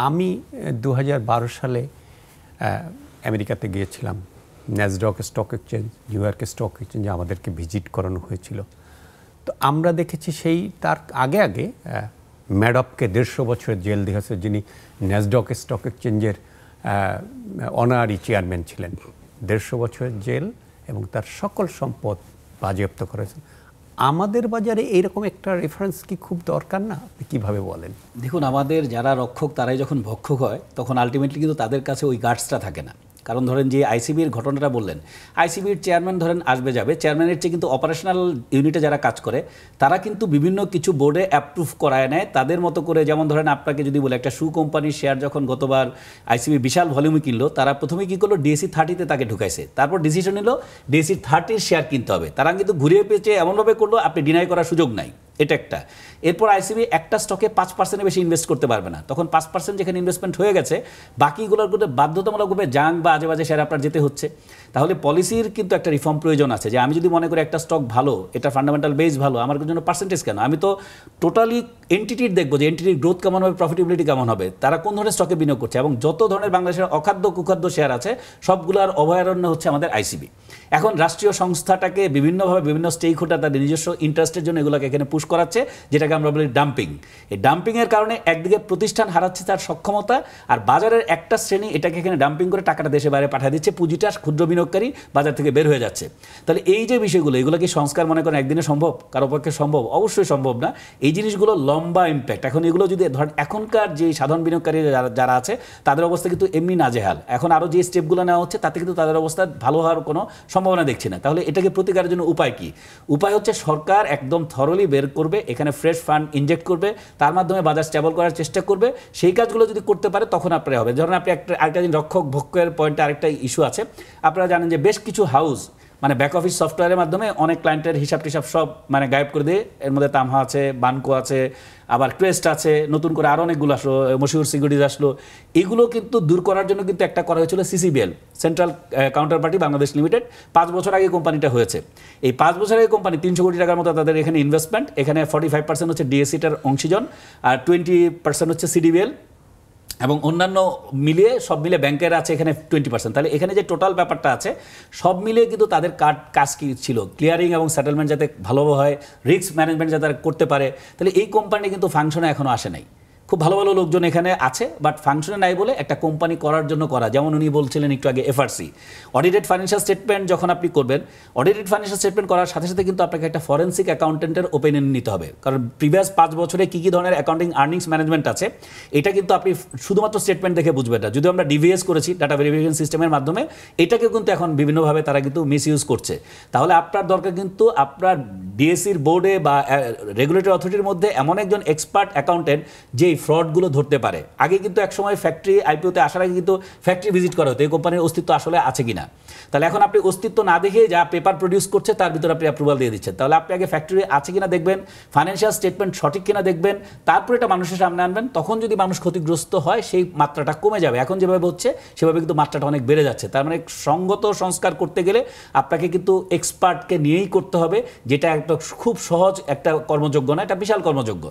আমি 2012 সালে আমেরিকাতে গিয়েছিলাম। ন্যাসডাক স্টক এক্সচেঞ্জ, নিউ ইয়র্কের স্টক এক্সচেঞ্জে আমাদেরকে ভিজিট করানো হয়েছিল। তো আমরা দেখেছি সেই তার আগে আগে ম্যাডপকে 150 বছরের জেল দিয়েছে, যিনি ন্যাসডাক স্টক এক্সচেঞ্জের অনারারি চেয়ারম্যান ছিলেন। 150 বছরের জেল এবং তার সকল সম্পদ বাজেয়াপ্ত করেছেন। আমাদের বাজারে এইরকম একটা রেফারেন্স কি খুব দরকার না? আপনি কীভাবে বলেন? দেখুন, আমাদের যারা রক্ষক তারাই যখন ভক্ষক হয় তখন আলটিমেটলি কিন্তু তাদের কাছে ওই গার্ডসটা থাকে না। কারণ ধরেন যে আইসিবির ঘটনাটা বললেন, আইসিবির চেয়ারম্যান ধরেন আসবে যাবে, চেয়ারম্যানের চেয়ে কিন্তু অপারেশনাল ইউনিটে যারা কাজ করে তারা কিন্তু বিভিন্ন কিছু বোর্ডে অ্যাপ্রুভ করায় নেয় তাদের মতো করে। যেমন ধরেন আপনাকে যদি বলে একটা শু কোম্পানির শেয়ার যখন গতবার আইসিবি বিশাল ভলিউমে কিনলো, তারা প্রথমে কী করলো, ডিএসসি 30-তে তাকে ঢুকাইছে, তারপর ডিসিশন নিল ডিএসসি 30-র শেয়ার কিনতে হবে। তারা কিন্তু ঘুরিয়ে পেয়েছে এমনভাবে করলো আপনি ডিনাই করার সুযোগ নাই, এটা একটা। এরপর আইসিবি একটা স্টকে 5% বেশি ইনভেস্ট করতে পারবে না, তখন 5% যেখানে ইনভেস্টমেন্ট হয়ে গেছে বাকিগুলোর মধ্যে বাধ্যতামূলকভাবে জাং বা আজে বাজে শেয়ার আপনার যেতে হচ্ছে। তাহলে পলিসির কিন্তু একটা রিফর্ম প্রয়োজন আছে, যে আমি যদি মনে করি একটা স্টক ভালো, এটা ফান্ডামেন্টাল বেস ভালো, আমার জন্য পার্সেন্টেজ কেন? আমি তো টোটালি এন্টিটির দেখবো যে এন্টিটির গ্রোথ কেমন হবে, প্রফিটেবিলিটি কেমন হবে, তারা কোন ধরনের স্টকে বিনিয়োগ করছে, এবং যত ধরনের বাংলাদেশের অখাদ্য কুখাদ্য শেয়ার আছে সবগুলোর অভয়ারণ্য হচ্ছে আমাদের আইসিবি। এখন রাষ্ট্রীয় সংস্থাটাকে বিভিন্নভাবে বিভিন্ন স্টেক হোল্ডার তাদের নিজস্ব ইন্টারেস্টের জন্য এগুলোকে এখানে পুশ করাচ্ছে, যেটাকে আমরা বলি ডাম্পিং। এই ডাম্পিংয়ের কারণে একদিকে প্রতিষ্ঠান হারাচ্ছে তার সক্ষমতা, আর বাজারের একটা শ্রেণী এটাকে এখানে ডাম্পিং করে টাকাটা দেশে বাইরে পাঠিয়ে দিচ্ছে, পুঁজিটা ক্ষুদ্র বিনিয়োগকারী বাজার থেকে বের হয়ে যাচ্ছে। তাহলে এই যে বিষয়গুলো, এগুলো কি সংস্কার মনে করেন একদিনে সম্ভব? কারো পক্ষে সম্ভব? অবশ্যই সম্ভব না। এই জিনিসগুলো লম্বা ইম্প্যাক্ট। এখন এগুলো যদি ধরেন এখনকার যে সাধারণ বিনিয়োগকারী যারা আছে তাদের অবস্থা কিন্তু এমনি নাজেহাল। এখন আরও যে স্টেপগুলো নেওয়া হচ্ছে তাতে কিন্তু তাদের অবস্থা ভালো হওয়ার কোনো সম্ভাবনা দেখছি না। তাহলে এটাকে প্রতিকারের জন্য উপায় কি? উপায় হচ্ছে সরকার একদম থরলি বের করবে, এখানে ফ্রেশ ফান্ড ইনজেক্ট করবে, তার মাধ্যমে বাজার স্টেবল করার চেষ্টা করবে। সেই কাজগুলো যদি করতে পারে তখন আপনার হবে। ধরেন আপনি আরেকটা দিন রক্ষক ভক্ষের পয়েন্টে আরেকটা ইস্যু আছে। আপনারা জানেন যে বেশ কিছু হাউস মানে ব্যাক অফিস সফটওয়্যারের মাধ্যমে অনেক ক্লায়েন্টের হিসাব টিসাব সব মানে গায়েব করে দিয়ে, এর মধ্যে তামহা আছে, বানকো আছে, আবার ক্রেস্ট আছে, নতুন করে আরও অনেকগুলো আসলো, মশিউর সিকিউরিটিজ আসলো। এগুলো কিন্তু দূর করার জন্য কিন্তু একটা করা হয়েছিল CCBL, central counter party Bangladesh limited. 5 বছর আগে কোম্পানিটা হয়েছে। এই 5 বছর আগে কোম্পানি 300 কোটি টাকার মতো তাদের এখানে ইনভেস্টমেন্ট। এখানে 45% হচ্ছে ডিএসসিটার অংশীজন, আর 20% হচ্ছে সিডিবিএল, এবং অন্যান্য মিলিয়ে সব মিলে ব্যাংকের আছে এখানে 20%। তাহলে এখানে যে টোটাল ব্যাপারটা আছে সব মিলিয়ে কিন্তু তাদের কাজ কি ছিল, ক্লিয়ারিং এবং সেটেলমেন্ট যাতে ভালোভাবে হয়, রিস্ক ম্যানেজমেন্ট যাতে করতে পারে। তাহলে এই কোম্পানি কিন্তু ফাংশনে এখনও আসে নাই। খুব ভালো ভালো লোকজন এখানে আছে, বাট ফাংশনে নাই বলে একটা কোম্পানি করার জন্য করা। যেমন উনি বলছিলেন একটু আগে এফআরসি, অডিটেড ফাইন্যান্সিয়াল স্টেটমেন্ট যখন আপনি করবেন, অডিটেড ফাইন্যান্সিয়াল স্টেটমেন্ট করার সাথে সাথে কিন্তু আপনাকে একটা ফরেন্সিক অ্যাকাউন্টেন্টের ওপিনিয়ন নিতে হবে। কারণ প্রিভিয়াস 5 বছরে কী কী ধরনের অ্যাকাউন্টিং আর্নিংস ম্যানেজমেন্ট আছে এটা কিন্তু আপনি শুধুমাত্র স্টেটমেন্ট দেখে বুঝবেন না। যদিও আমরা ডিভিএস করেছি, ডাটা ভেরিফিকেশন সিস্টেমের মাধ্যমে, এটাকে কিন্তু এখন বিভিন্নভাবে তারা কিন্তু মিসইউজ করছে। তাহলে আপনার দরকার কিন্তু আপনার ডিএসসির বোর্ডে বা রেগুলেটরি অথরিটির মধ্যে এমন একজন এক্সপার্ট অ্যাকাউন্টেন্ট যে এই ফ্রডগুলো ধরতে পারে। আগে কিন্তু একসময় ফ্যাক্টরি আইপিওতে আসার আগে কিন্তু ফ্যাক্টরি ভিজিট করা হতো এই কোম্পানির অস্তিত্ব আসলে আছে কিনা। তাহলে এখন আপনি অস্তিত্ব না দেখে যা পেপার প্রডিউস করছে তার ভিতরে আপনি অ্যাপ্রুভাল দিয়ে দিচ্ছেন। তাহলে আপনি আগে ফ্যাক্টরি আছে কিনা দেখবেন, ফাইন্যান্সিয়াল স্টেটমেন্ট সঠিক কিনা দেখবেন, তারপরে এটা মানুষের সামনে আনবেন। তখন যদি মানুষ ক্ষতিগ্রস্ত হয় সেই মাত্রাটা কমে যাবে। এখন যেভাবে হচ্ছে সেভাবে কিন্তু মাত্রাটা অনেক বেড়ে যাচ্ছে। তার মানে সঙ্গত সংস্কার করতে গেলে আপনাকে কিন্তু এক্সপার্টকে নিয়েই করতে হবে, যেটা একটা খুব সহজ একটা কর্মযোগ্য না, এটা বিশাল কর্মযোগ্য।